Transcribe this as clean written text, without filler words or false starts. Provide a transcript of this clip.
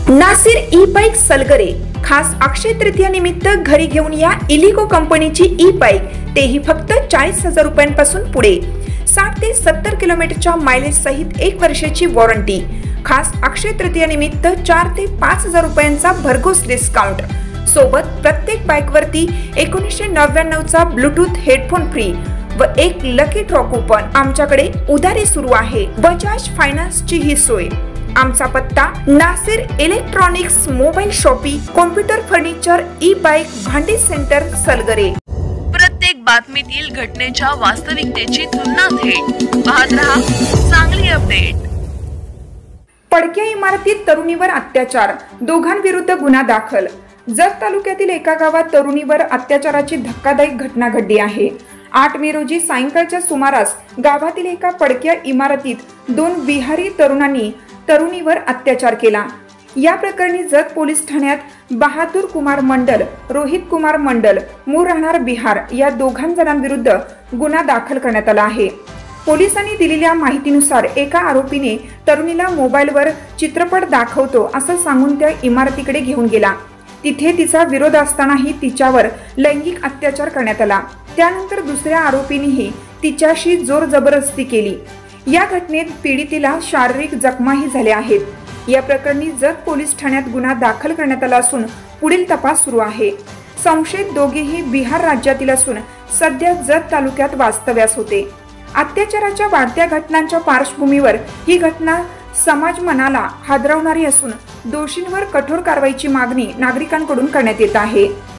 Nasir e bike Salgare खास अक्षय तृतीया निमित्त घरी घेऊन या इलिगो कंपनीची ई बाईक, तेही फक्त 40,000 रुपयांपासून पुढे। 60 ते 70 किलोमीटरच्या मायलेज सहित 1 वर्षाची वॉरंटी। खास अक्षय तृतीया निमित्त 4 ते 5,000 रुपयांचा भरघोस डिस्काउंट। सोबत प्रत्येक बाईकवरती 1999चा ब्लूटूथ हेडफोन फ्री व एक लकी ड्रॉ कूपन। आमच्याकडे उधारी सुरू आहे। बजाज फायनान्सची ही सोय। आमचा पत्ता Nasir electronics, mobile shoppe, computer, furniture, e bike, भांडी सेंटर, सलगरे। प्रत्येक बातमीतील घटनेच्या वास्तविकतेची तुलना थेट पाहत रहा चांगली अपडेट। पडक्या इमारतीत तरुणीवर अत्याचार, दोघांविरुद्ध गुन्हा दाखल। जत तालुक्यातील एका गावात तरुणीवर अत्याचाराची धक्कादायक घटना घडली आहे। 8 मे रोजी सायंकाळच्या सुमारास गावातील एका पडक्या इमारतीत 2 बिहारी तरुणांनी तरुणीवर अत्याचार केला। या प्रकरणी जत पोलीस ठाण्यात बहादूर कुमार मंडल, रोहित कुमार मंडल, मूळ राहणार बिहार या दोघांजणांविरुद्ध गुन्हा दाखल करण्यात आला आहे। पोलिसांनी दिलेल्या माहितीनुसार एका आरोपीने तरुणीला मोबाईलवर चित्रपट दाखवतो असं सांगून त्या इमारतीकडे घेऊन गेला। तिथे तिचा विरोध असतानाही तिच्यावर लैंगिक अत्याचार करण्यात आला। त्यानंतर दुसऱ्या आरोपीनेही तिच्याशी जोर जबरदस्ती केली। या घटनेत पीडितेला शारीरिक जखमाही झाल्या आहेत। या प्रकरणी जत पोलीस ठाण्यात गुन्हा दाखल करण्यात आला असून पुढील तपास सुरू आहे। संशयित दोघेही बिहार राज्यातील असून सध्या जत तालुक्यात वास्तव्यास होते। अत्याचाराच्या वाढत्या घटनांच्या पार्श्वभूमीवर ही घटना समाज मनाला हादरवणारी असून दोषींवर कठोर कारवाईची मागणी नागरिकांकडून करण्यात येत आहे।